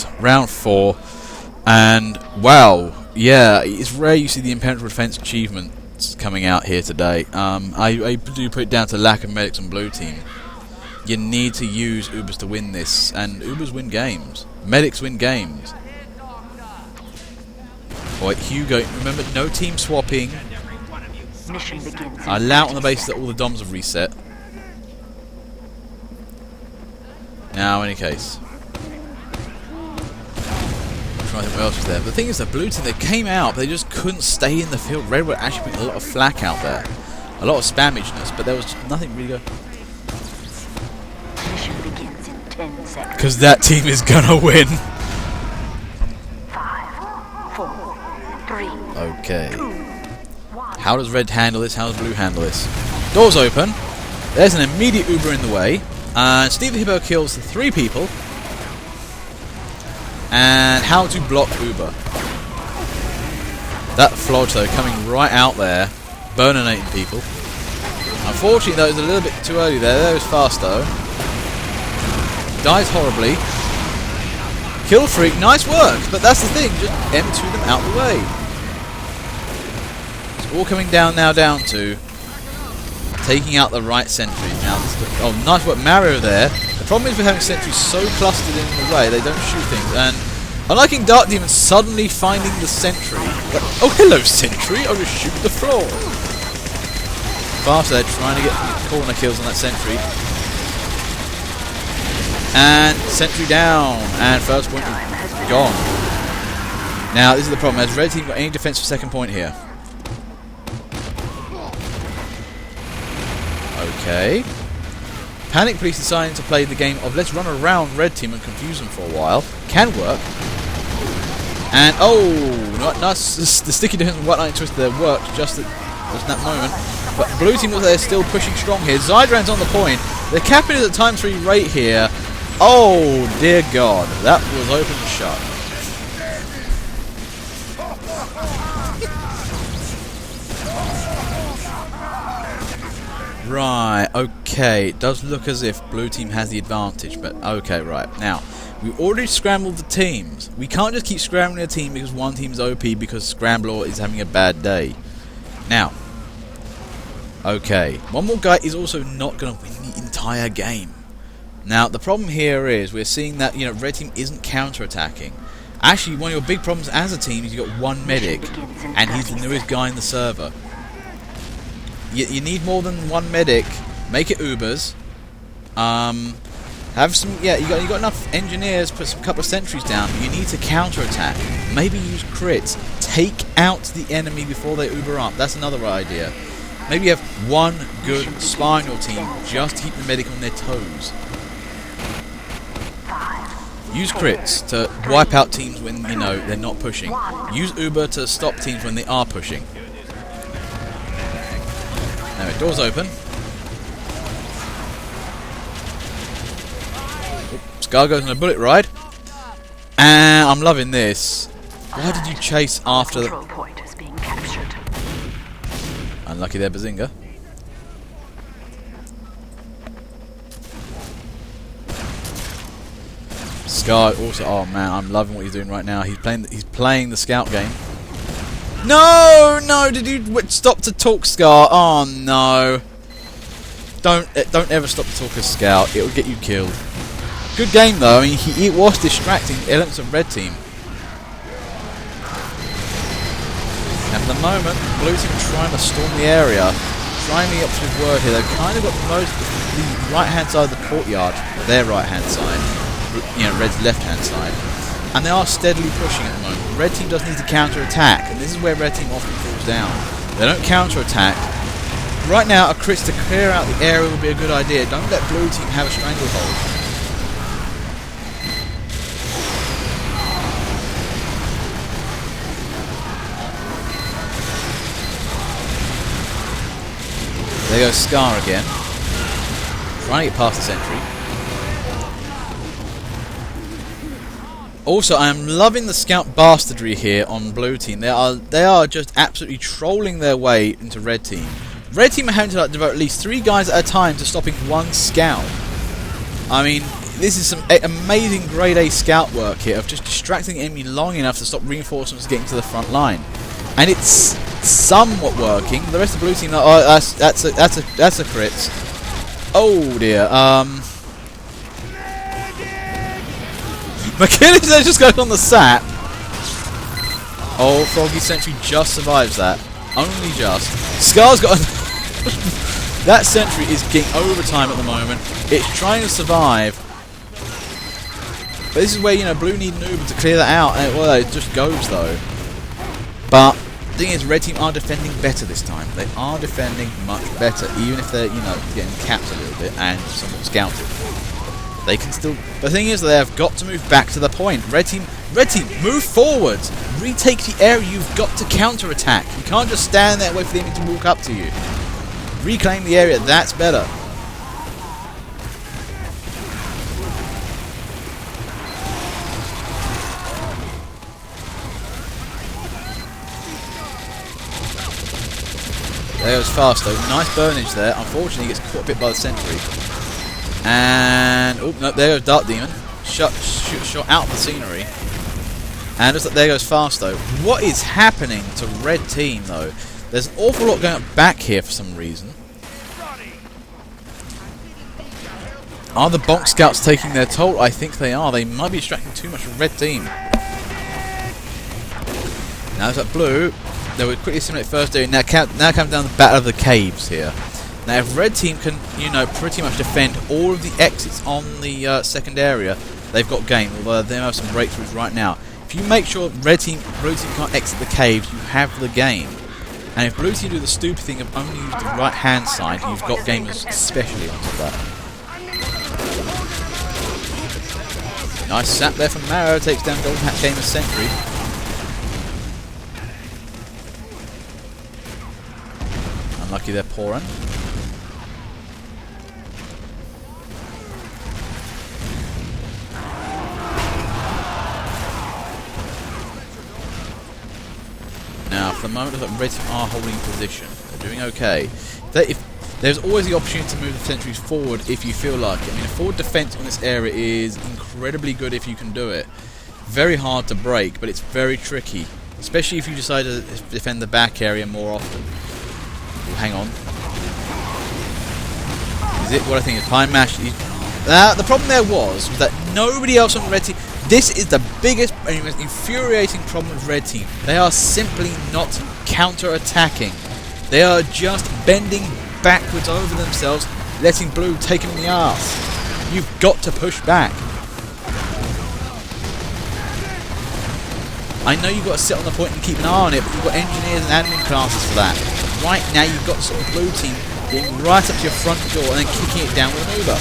days. Round 4. And, wow, yeah, it's rare you see the Impenetrable Defense achievements coming out here today. I do put it down to lack of medics on blue team. You need to use Ubers to win this, and Ubers win games. Medics win games. Alright, Hugo, remember, no team swapping. Mission begins. I allow on the basis that all the DOMs have reset. Now, in any case. I'm trying to think what else was there. The thing is, the blue team, they came out, but they just couldn't stay in the field. Red were actually putting a lot of flak out there. A lot of spammageness, but there was nothing really going. Mission begins in 10 seconds. Because that team is gonna win. 5, 4, 3. Okay. How does red handle this? How does blue handle this? Doors open. There's an immediate Uber in the way. And Steve the Hippo kills 3 people. And how to block Uber. That Flodge though coming right out there, burninating people. Unfortunately though, it was a little bit too early there. That was fast though. Dies horribly. Kill Freak, nice work, but that's the thing, just M2 them out the way. It's all coming down now down to taking out the right sentry. Now, oh, nice work, Mario there. The problem is with having sentries so clustered in the way, they don't shoot things. And unlike in Dark Demon, suddenly finding the sentry. Like, oh, hello, sentry! I'll just shoot the floor. Fast there, trying to get corner kills on that sentry. And sentry down, and first point gone. Now, this is the problem. Has red team got any defense for second point here? Okay. Panic Police deciding to play the game of let's run around red team and confuse them for a while. Can work. And oh, nice. The sticky defense and white line twist there worked just at that moment. But blue team looks like they're still pushing strong here. Zydran's on the point. They're capping it at ×3 rate here. Oh dear God, that was open and shut. Right, okay, it does look as if blue team has the advantage, but okay, right. Now, we already scrambled the teams. We can't just keep scrambling a team because one team's OP because Scrambler is having a bad day. Now, okay, one more guy is also not going to win the entire game. Now, the problem here is we're seeing that, red team isn't counter-attacking. Actually, one of your big problems as a team is you've got one medic, and he's the newest guy in the server. You need more than one medic. Make it Ubers. Have some. Yeah, you got enough engineers. Put some couple of sentries down. But you need to counter-attack. Maybe use crits. Take out the enemy before they Uber up. That's another idea. Maybe have one good spy on your team. Just to keep the medic on their toes. Use crits to wipe out teams when they're not pushing. Use Uber to stop teams when they are pushing. Anyway, doors open. Scar goes on a bullet ride. And I'm loving this. Why did you chase after the... point is being captured. Unlucky there, Bazinga. Scar also... Oh man, I'm loving what he's doing right now. He's playing the scout game. No! Did you stop to talk, Scar? Oh no! Don't ever stop to talk as Scout. It will get you killed. Good game though. I mean, he was distracting elements of red team. And for the moment, blue team trying to storm the area. Trying the opposite word here. They've kind of got the right hand side of the courtyard, their right hand side. Red's left hand side. And they are steadily pushing at the moment. Red team does need to counter-attack, and this is where red team often falls down. They don't counter-attack. Right now, a crit to clear out the area would be a good idea. Don't let blue team have a stranglehold. There goes Scar again. Trying to get past the sentry. Also, I am loving the scout bastardry here on blue team. They are just absolutely trolling their way into red team. Red team are having to devote at least 3 guys at a time to stopping one scout. I mean, This is some amazing grade A scout work here of just distracting the enemy long enough to stop reinforcements getting to the front line, and it's somewhat working. The rest of the blue team, oh, that's a crit. Oh dear. McKinley's just going on the sap. Oh, Froggy Sentry just survives that. Only just. Scar's got. That Sentry is getting overtime at the moment. It's trying to survive. But this is where, you know, blue need Noob to clear that out. And well, it just goes though. But the thing is, red team are defending better this time. They are defending much better, even if they're, you know, getting capped a little bit and somewhat scouted. They can still. The thing is, they have got to move back to the point. Red team, move forwards. Retake the area. You've got to counter-attack. You can't just stand there and wait for the enemy to walk up to you. Reclaim the area. That's better. There goes fast though. Nice burnage there. Unfortunately, he gets caught a bit by the sentry. And oh no, there goes Dark Demon. Shot out of the scenery. And just there goes fast though. What is happening to red team though? There's an awful lot going back here for some reason. Are the bonk scouts taking their toll? I think they are. They might be distracting too much of red team. Now there's that blue. They would quickly simulate first area. Now comes down the battle of the caves here. Now if red team can, you know, pretty much defend all of the exits on the second area, they've got game. Although they have some breakthroughs right now. If you make sure blue team can't exit the caves, you have the game. And if blue team do the stupid thing of only use the right hand side, you've got game especially on top of that. Nice sap there from Marrow, takes down Golden Hat Gamer's sentry. Unlucky there, Poran. Now, for the moment, the red team are holding position. They're doing okay. There's always the opportunity to move the sentries forward if you feel like it. I mean, a forward defense on this area is incredibly good if you can do it. Very hard to break, but it's very tricky. Especially if you decide to defend the back area more often. Ooh, hang on. Is it what I think is Pine Mash? The problem there was that nobody else on the red team. This is the biggest and most infuriating problem with red team. They are simply not counter-attacking. They are just bending backwards over themselves, letting blue take them in the arse. You've got to push back. I know you've got to sit on the point and keep an eye on it, but you've got engineers and admin classes for that. Right now you've got sort of blue team getting right up to your front door and then kicking it down with an Uber.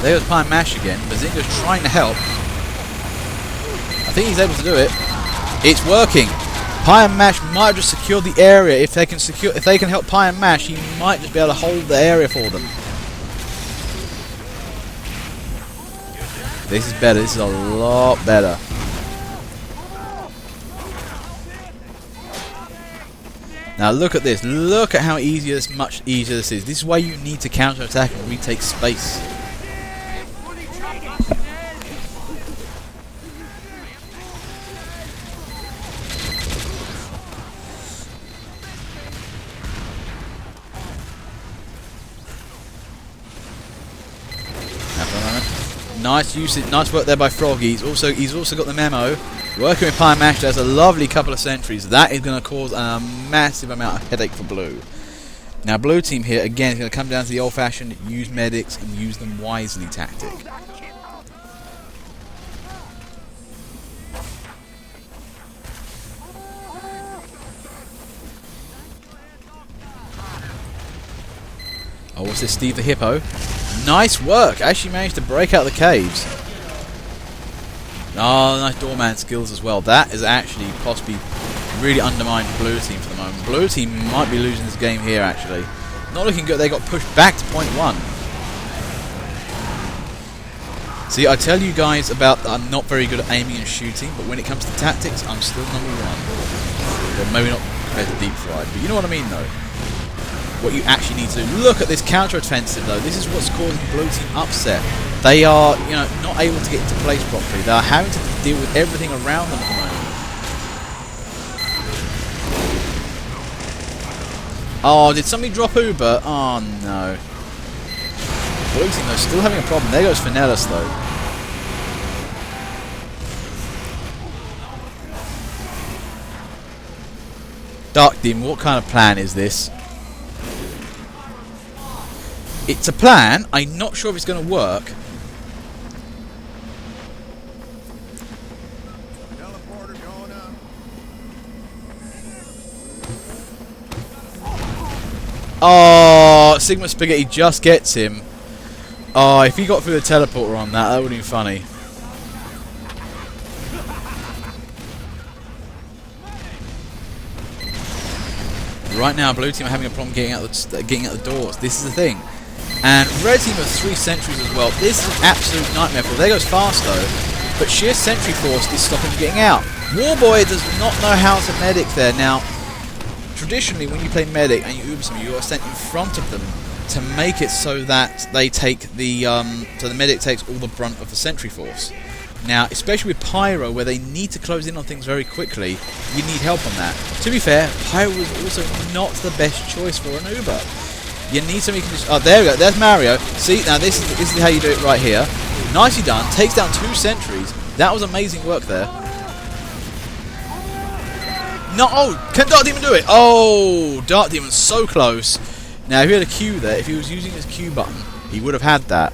There goes Pine Mash again, but Zingo's trying to help. I think he's able to do it. It's working. Pie and Mash might have just secured the area. If they can help Pie and Mash, he might just be able to hold the area for them. This is better. This is a lot better. Now look at this. Look at how much easier this is. This is why you need to counter-attack and retake space. Nice usage, nice work there by Froggy. He's also got the memo. Working with Pie Mash, there's a lovely couple of sentries. That is going to cause a massive amount of headache for blue. Now blue team here again is going to come down to the old-fashioned use medics and use them wisely tactic. Oh, what's this? Steve the Hippo. Nice work! Actually managed to break out the caves. Oh, nice doorman skills as well. That is actually possibly really undermined blue team for the moment. Blue team might be losing this game here actually. Not looking good. They got pushed back to point 1. See, I tell you guys about that I'm not very good at aiming and shooting, but when it comes to tactics, I'm still #1. Well, maybe not compared to deep fried. But you know what I mean, though. What you actually need to do. Look at this counter-offensive, though. This is what's causing blue team upset. They are, you know, not able to get into place properly. They are having to deal with everything around them at the moment. Oh, did somebody drop Uber? Oh, no. Blue team, though, still having a problem. There goes Finellis, though. Dark Demon, what kind of plan is this? It's a plan. I'm not sure if it's going to work. Oh, Sigma Spaghetti just gets him. Oh, if he got through the teleporter on that, that would have been funny. Right now, blue team are having a problem getting out the doors. This is the thing. And red team have 3 sentries as well. This is an absolute nightmare for them. There goes Fast, though. But sheer sentry force is stopping them getting out. Warboy does not know how to medic there. Now, traditionally, when you play medic and you uber someone, you are sent in front of them to make it so that they take the so the medic takes all the brunt of the sentry force. Now, especially with Pyro, where they need to close in on things very quickly, you need help on that. To be fair, Pyro is also not the best choice for an Uber. You need somebody who can just... Oh, there we go. There's Mario. See, now this is how you do it right here. Nicely done. Takes down 2 sentries. That was amazing work there. No, oh, can Dark Demon do it? Oh, Dark Demon's so close. Now, if he had a Q there, if he was using his Q button, he would have had that.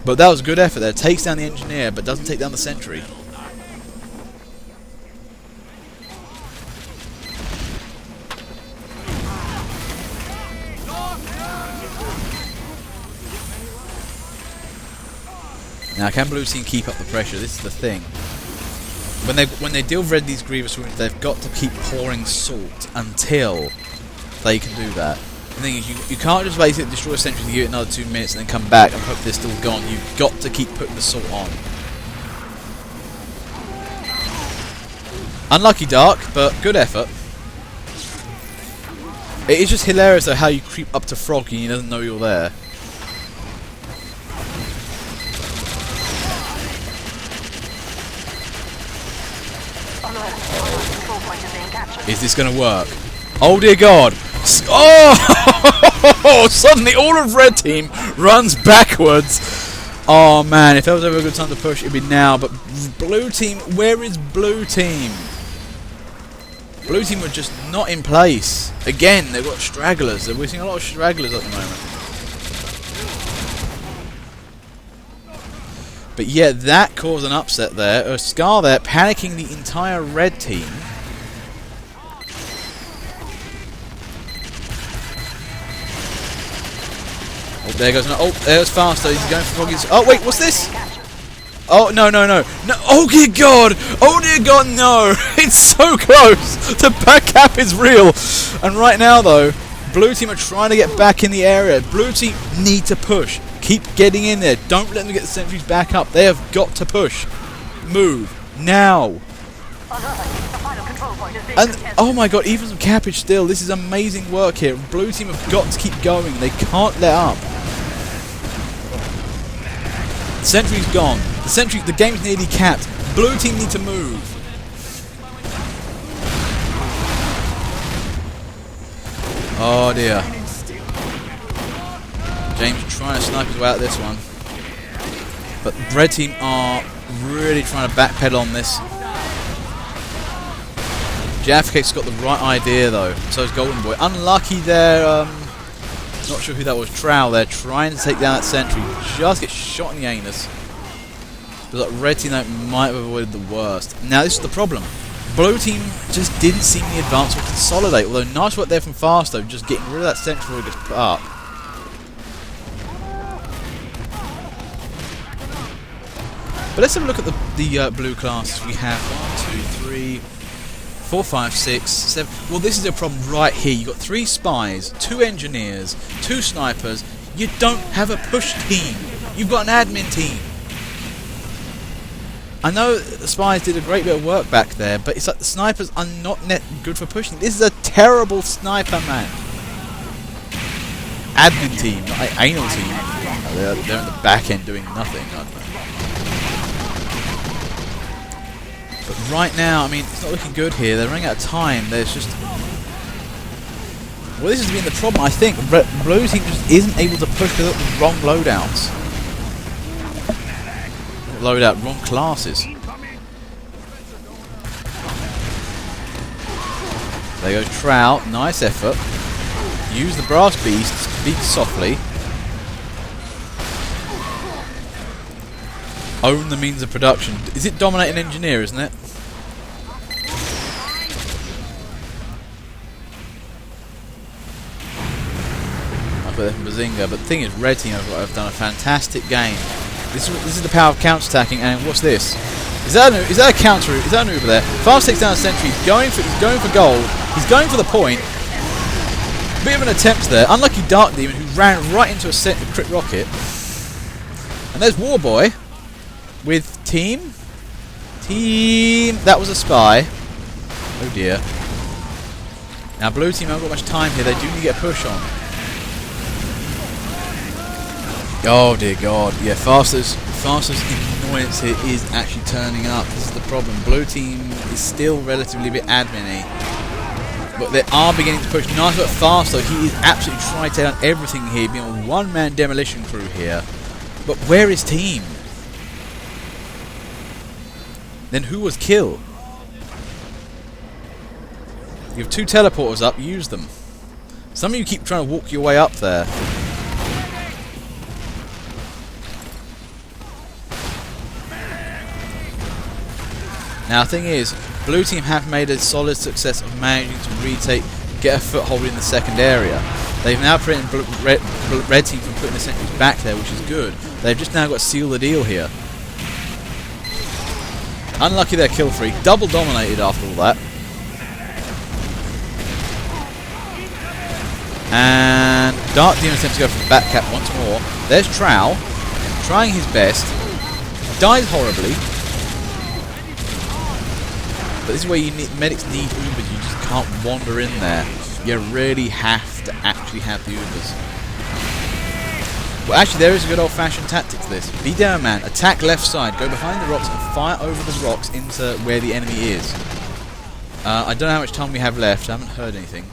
But that was a good effort there. Takes down the engineer, but doesn't take down the sentry. Now, can blue team keep up the pressure? This is the thing. When they deal with red these grievous wounds, they've got to keep pouring salt until they can do that. The thing is, you can't just basically destroy a sentry to give it another 2 minutes and then come back and hope they're still gone. You've got to keep putting the salt on. Unlucky Dark, but good effort. It is just hilarious though how you creep up to Froggy and he doesn't know you're there. Is this going to work? Oh dear God! Oh! Suddenly all of red team runs backwards. Oh man, if there was ever a good time to push, it'd be now. But blue team, where is blue team? Blue team were just not in place. Again, they've got stragglers. We're seeing a lot of stragglers at the moment. But yeah, that caused an upset there. A Scar there, panicking the entire red team. Oh, there goes no. Oh, there's Faster. He's going for Froggy's. Oh wait, what's this? Oh no! Oh dear God! Oh dear God! No! It's so close. The back cap is real. And right now though, blue team are trying to get back in the area. Blue team need to push. Keep getting in there. Don't let them get the sentries back up. They have got to push. Move now. And oh my God, even some cappage still. This is amazing work here. Blue team have got to keep going. They can't let up. Sentry's gone. The game's nearly capped. Blue team need to move. Oh dear. James trying to snipe his way out of this one. But red team are really trying to backpedal on this. Jafcake's got the right idea though. So is Golden Boy. Unlucky there. Not sure who that was. Trowel there trying to take down that sentry. Just gets shot in the anus. But like red team though might have avoided the worst. Now this is the problem. Blue team just didn't seemingly advance or consolidate. Although nice work there from Fasto, just getting rid of that sentry before it gets put up. But let's have a look at the blue classes we have. 1, 2, 3, 4, 5, 6, 7. Well, this is a problem right here. You've got 3 spies, 2 engineers, 2 snipers. You don't have a push team. You've got an admin team. I know the spies did a great bit of work back there, but it's like the snipers are not net good for pushing. This is a terrible sniper, man. Admin team, not anal team. They're in the back end doing nothing, aren't they? But right now, I mean, it's not looking good here. They're running out of time. There's just... Well, this has been the problem. I think Blue team just isn't able to push because of the wrong loadouts. Loadout, wrong classes. There goes Trout. Nice effort. Use the Brass Beast. Speak softly. Own the means of production. Is it Dominate and Engineer, isn't it? I'll put that from Bazinga. But the thing is, Red Team have done a fantastic game. This is the power of counter-attacking, and what's this? Is that a counter? Is that an Uber there? Fast takes down a sentry. He's going for gold. He's going for the point. Bit of an attempt there. Unlucky Dark Demon who ran right into a crit rocket. And there's Warboy with team. That was a spy. Oh dear. Now Blue team haven't got much time here. They do need to get a push on. Oh dear God, yeah, Faster's annoyance here is actually turning up. This is the problem. Blue team is still relatively a bit admin-y. But they are beginning to push. Nice but Faster, he is absolutely trying to take down everything here, being a one-man demolition crew here. But where is team? Then who was kill? You have 2 teleporters up, use them. Some of you keep trying to walk your way up there. Now the thing is, Blue team have made a solid success of managing to get a foothold in the second area. They've now prevented Red team from putting the sentries back there, which is good. They've just now got to seal the deal here. Unlucky they're kill free. Double dominated after all that. And Dark Demon attempts to go for the back cap once more. There's Trow, trying his best. Dies horribly. But this is where medics need Ubers. You just can't wander in there. You really have to actually have the Ubers. Well, actually, there is a good old-fashioned tactic to this. Be down, man. Attack left side. Go behind the rocks and fire over the rocks into where the enemy is. I don't know how much time we have left. I haven't heard anything.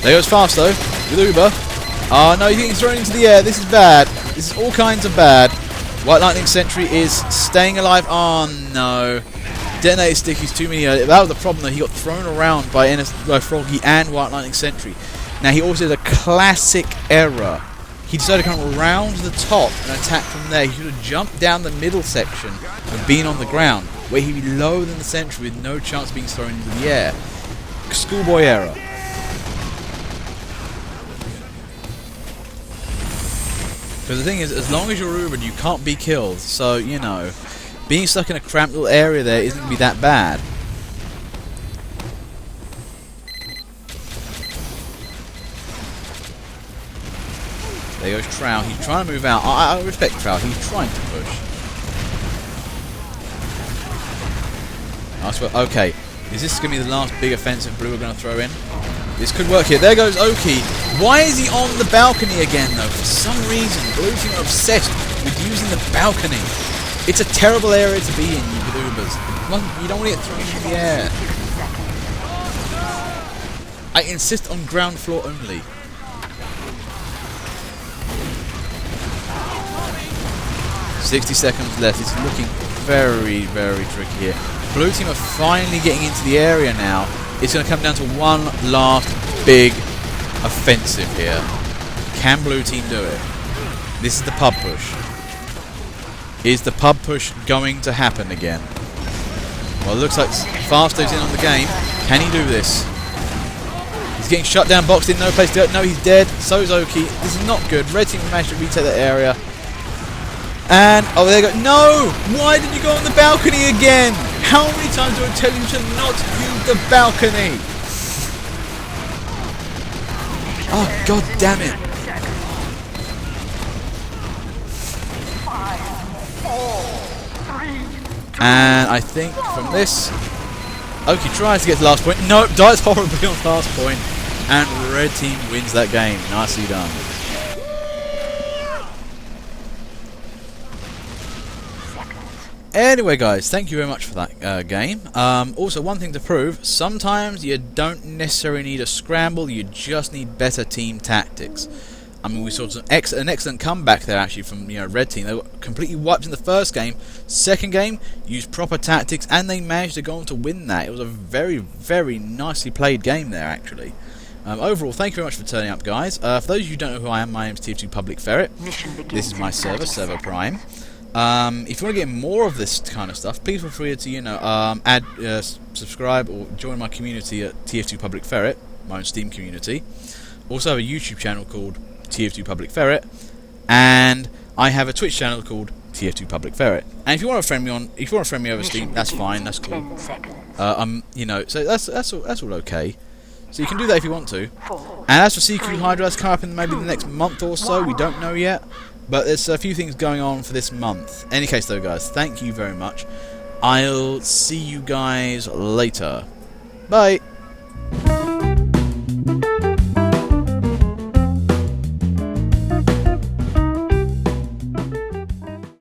There goes Fast, though, with Uber. Oh, no, he's thrown into the air. This is bad. This is all kinds of bad. White Lightning Sentry is staying alive. Oh, no. Detonator Sticky's too many. That was the problem, though. He got thrown around by Froggy and White Lightning Sentry. Now, he also did a classic error. He decided to come around the top and attack from there. He should have jumped down the middle section and been on the ground, where he'd be lower than the Sentry with no chance of being thrown into the air. Schoolboy error. Because the thing is, as long as you're Ubered, you can't be killed. So, you know, being stuck in a cramped little area there isn't going to be that bad. There goes Trow. He's trying to move out. I respect Trow. He's trying to push. Okay. Is this going to be the last big offensive Blue are going to throw in? This could work here. There goes Oki. Why is he on the balcony again, though? For some reason, Blue team are obsessed with using the balcony. It's a terrible area to be in with Ubers. You don't want to get thrown into the air. I insist on ground floor only. $60 seconds left. It's looking very, very tricky here. Blue team are finally getting into the area now. It's going to come down to one last big offensive here. Can Blue team do it? This is the pub push. Is the pub push going to happen again? Well, it looks like Fasto's in on the game. Can he do this? He's getting shut down, boxed in, no place to go. No, he's dead. So is Oki. This is not good. Red team managed to retake that area. And, oh, there you go. No! Why did you go on the balcony again? How many times do I tell you to not use the balcony? Oh, god damn it. And I think from this, Oki tries to get to the last point. Nope, dies horribly on last point, and red team wins that game. Nicely done. Anyway, guys, thank you very much for that game. Also, one thing to prove, sometimes you don't necessarily need a scramble, you just need better team tactics. I mean, we saw an excellent comeback there, actually, from red team. They got completely wiped in the first game. Second game, used proper tactics, and they managed to go on to win that. It was a very, very nicely played game there, actually. Overall, thank you very much for turning up, guys. For those of you who don't know who I am, my name is TF2 Public Ferret. This is my server, Server Prime. If you want to get more of this kind of stuff, please feel free to subscribe or join my community at TF2 Public Ferret, my own Steam community. Also have a YouTube channel called TF2 Public Ferret, and I have a Twitch channel called TF2 Public Ferret. And if you want to friend me over Steam, that's fine, that's cool. So that's all okay. So you can do that if you want to. And as for CQ Hydra, that's coming up in maybe the next month or so. We don't know yet. But there's a few things going on for this month. In any case, though, guys, thank you very much. I'll see you guys later. Bye.